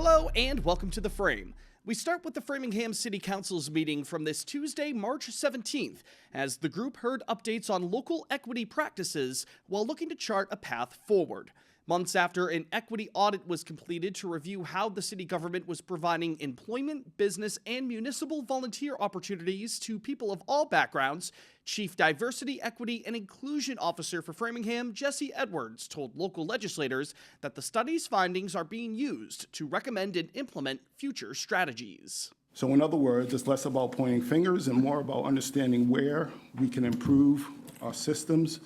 Hello and welcome to The Frame. We start with the Framingham City Council's meeting from this Tuesday, March 17th, as the group heard updates on local equity practices while looking to chart a path forward. Months after an equity audit was completed to review how the city government was providing employment, business, and municipal volunteer opportunities to people of all backgrounds, Chief Diversity, Equity, and Inclusion Officer for Framingham, Jesse Edwards, told local legislators that the study's findings are being used to recommend and implement future strategies. So in other words, it's less about pointing fingers and more about understanding where we can improve our systems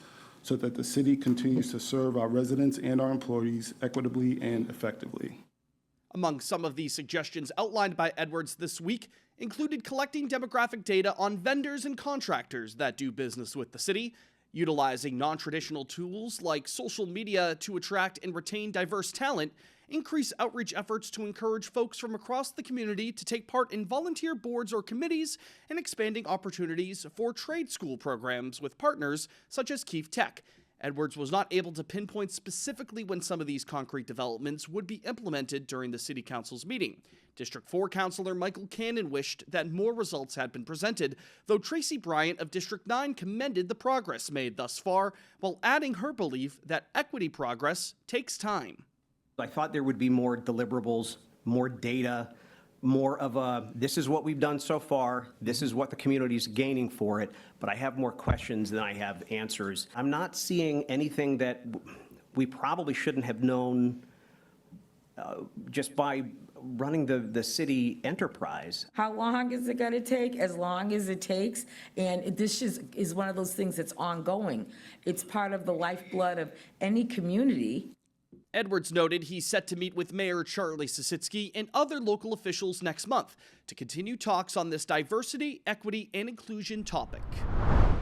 so that the city continues to serve our residents and our employees equitably and effectively. Among some of the suggestions outlined by Edwards this week included collecting demographic data on vendors and contractors that do business with the city, utilizing non-traditional tools like social media to attract and retain diverse talent, increase outreach efforts to encourage folks from across the community to take part in volunteer boards or committees, and expanding opportunities for trade school programs with partners such as Keefe Tech. Edwards was not able to pinpoint specifically when some of these concrete developments would be implemented during the City Council's meeting. District 4 Councilor Michael Cannon wished that more results had been presented, though Tracy Bryant of District 9 commended the progress made thus far, while adding her belief that equity progress takes time. I thought there would be more deliverables, more data, more of a, this is what we've done so far, this is what the community's gaining for it, but I have more questions than I have answers. I'm not seeing anything that we probably shouldn't have known just by running the city enterprise. How long is it going to take? As long as it takes. And this is one of those things that's ongoing. It's part of the lifeblood of any community. Edwards noted he's set to meet with Mayor Charlie Sisitsky and other local officials next month to continue talks on this diversity, equity, and inclusion topic.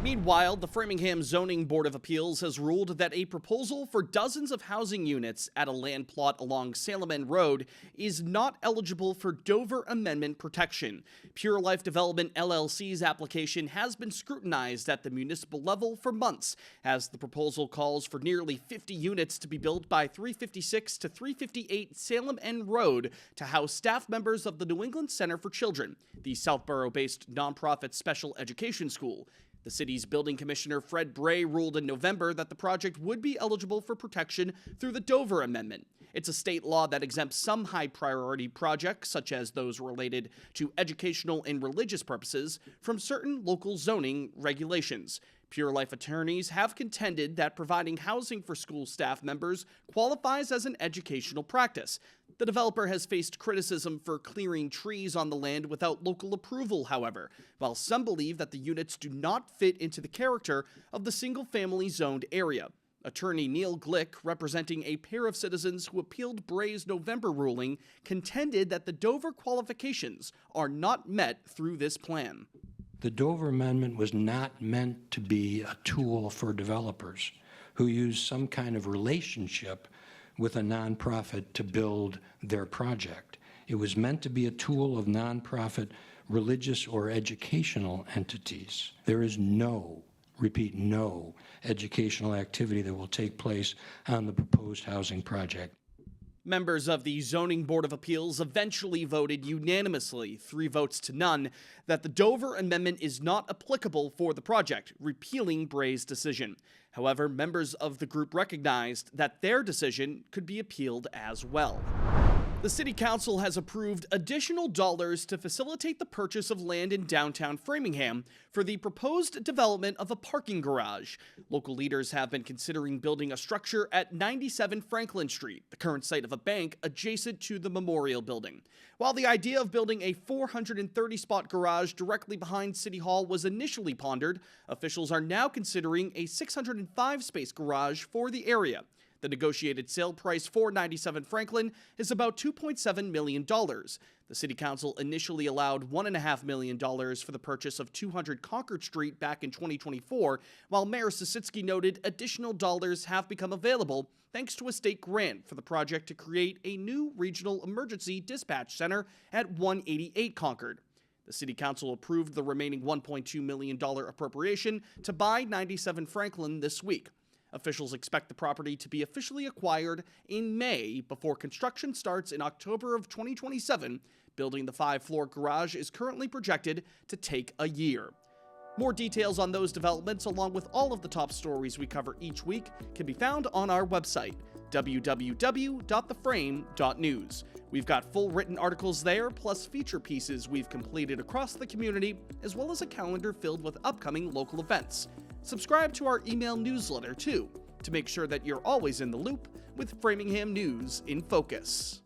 Meanwhile, the Framingham Zoning Board of Appeals has ruled that a proposal for dozens of housing units at a land plot along Salem End Road is not eligible for Dover Amendment protection. Pure Life Development LLC's application has been scrutinized at the municipal level for months, as the proposal calls for nearly 50 units to be built by 356 to 358 Salem End Road to house staff members of the New England Center for Children, the Southborough-based nonprofit special education school. The city's building commissioner, Fred Bray, ruled in November that the project would be eligible for protection through the Dover Amendment. It's a state law that exempts some high-priority projects, such as those related to educational and religious purposes, from certain local zoning regulations. Pure Life attorneys have contended that providing housing for school staff members qualifies as an educational practice. The developer has faced criticism for clearing trees on the land without local approval, however, while some believe that the units do not fit into the character of the single-family zoned area. Attorney Neil Glick, representing a pair of citizens who appealed Bray's November ruling, contended that the Dover qualifications are not met through this plan. The Dover Amendment was not meant to be a tool for developers who use some kind of relationship with a nonprofit to build their project. It was meant to be a tool of nonprofit religious or educational entities. There is no, repeat, no educational activity that will take place on the proposed housing project. Members of the Zoning Board of Appeals eventually voted unanimously, 3 votes to none, that the Dover Amendment is not applicable for the project, repealing Bray's decision. However, members of the group recognized that their decision could be appealed as well. The City Council has approved additional dollars to facilitate the purchase of land in downtown Framingham for the proposed development of a parking garage. Local leaders have been considering building a structure at 97 Franklin Street, the current site of a bank adjacent to the Memorial Building. While the idea of building a 430-spot garage directly behind City Hall was initially pondered, officials are now considering a 605-space garage for the area. The negotiated sale price for 97 Franklin is about $2.7 million. The City Council initially allowed $1.5 million for the purchase of 200 Concord Street back in 2024, while Mayor Sisitsky noted additional dollars have become available thanks to a state grant for the project to create a new regional emergency dispatch center at 188 Concord. The City Council approved the remaining $1.2 million appropriation to buy 97 Franklin this week. Officials expect the property to be officially acquired in May before construction starts in October of 2027. Building the 5-floor garage is currently projected to take a year. More details on those developments, along with all of the top stories we cover each week, can be found on our website, www.theframe.news. We've got full written articles there, plus feature pieces we've completed across the community, as well as a calendar filled with upcoming local events. Subscribe to our email newsletter, too, to make sure that you're always in the loop with Framingham News in focus.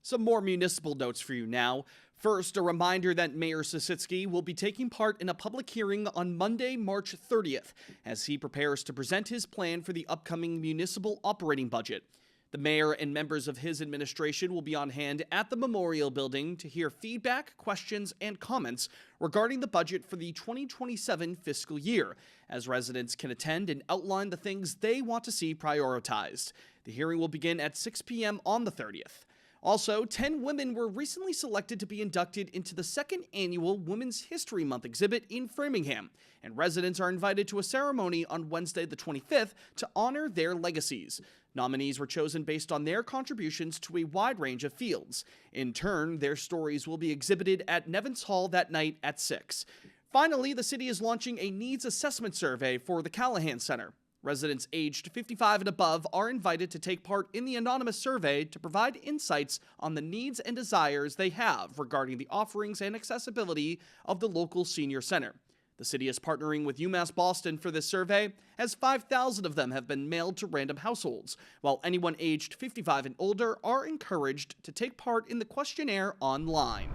Some more municipal notes for you now. First, a reminder that Mayor Sisitsky will be taking part in a public hearing on Monday, March 30th, as he prepares to present his plan for the upcoming municipal operating budget. The mayor and members of his administration will be on hand at the Memorial Building to hear feedback, questions, and comments regarding the budget for the 2027 fiscal year, as residents can attend and outline the things they want to see prioritized. The hearing will begin at 6 p.m. on the 30th. Also, 10 women were recently selected to be inducted into the second annual Women's History Month exhibit in Framingham, and residents are invited to a ceremony on Wednesday the 25th to honor their legacies. Nominees were chosen based on their contributions to a wide range of fields. In turn, their stories will be exhibited at Nevins Hall that night at 6. Finally, the city is launching a needs assessment survey for the Callahan Center. Residents aged 55 and above are invited to take part in the anonymous survey to provide insights on the needs and desires they have regarding the offerings and accessibility of the local senior center. The city is partnering with UMass Boston for this survey, as 5,000 of them have been mailed to random households, while anyone aged 55 and older are encouraged to take part in the questionnaire online.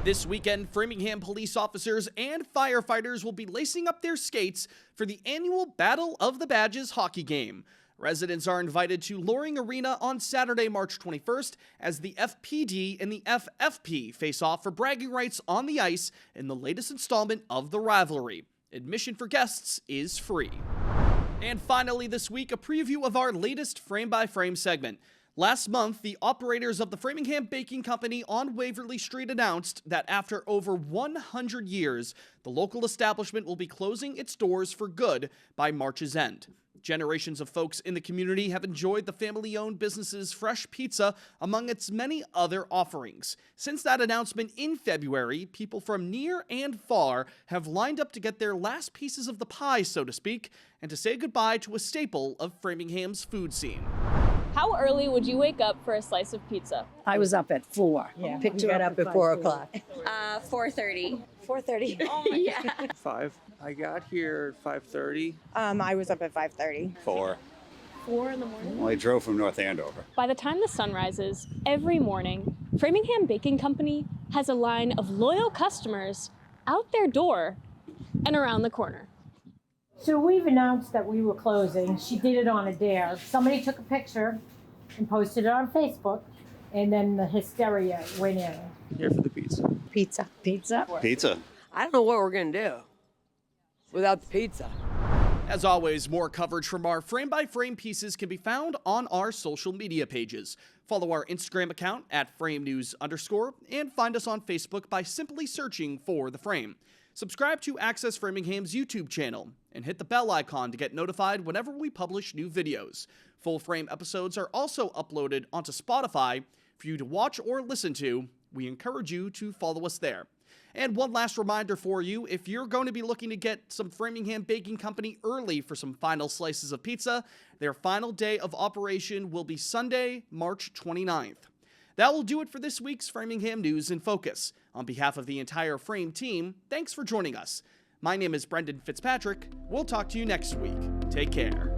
This weekend, Framingham police officers and firefighters will be lacing up their skates for the annual Battle of the Badges hockey game. Residents are invited to Loring Arena on Saturday, March 21st, as the FPD and the FFP face off for bragging rights on the ice in the latest installment of the rivalry. Admission for guests is free. And finally this week, a preview of our latest frame-by-frame segment. Last month, the operators of the Framingham Baking Company on Waverly Street announced that after over 100 years, the local establishment will be closing its doors for good by March's end. Generations of folks in the community have enjoyed the family-owned business's fresh pizza among its many other offerings. Since that announcement in February, people from near and far have lined up to get their last pieces of the pie, so to speak, and to say goodbye to a staple of Framingham's food scene. How early would you wake up for a slice of pizza? I was up at 4. Yeah, Picked her up at 4 o'clock. 4:30. 4:30. Oh my yeah. 5. I got here at 5:30. I was up at 5:30. 4. 4 in the morning. Well, I drove from North Andover. By the time the sun rises, every morning, Framingham Baking Company has a line of loyal customers out their door and around the corner. So we've announced that we were closing. She did it on a dare. Somebody took a picture and posted it on Facebook, and then the hysteria went in. Here for the pizza. Pizza. Pizza. Pizza. I don't know what we're going to do without the pizza. As always, more coverage from our frame-by-frame pieces can be found on our social media pages. Follow our Instagram account at @FrameNews_, and find us on Facebook by simply searching for The Frame. Subscribe to Access Framingham's YouTube channel and hit the bell icon to get notified whenever we publish new videos. Full frame episodes are also uploaded onto Spotify for you to watch or listen to. We encourage you to follow us there. And one last reminder for you, if you're going to be looking to get some Framingham Baking Company early for some final slices of pizza, their final day of operation will be Sunday, March 29th. That will do it for this week's Framingham News in Focus. On behalf of the entire Frame team, thanks for joining us. My name is Brendan Fitzpatrick. We'll talk to you next week. Take care.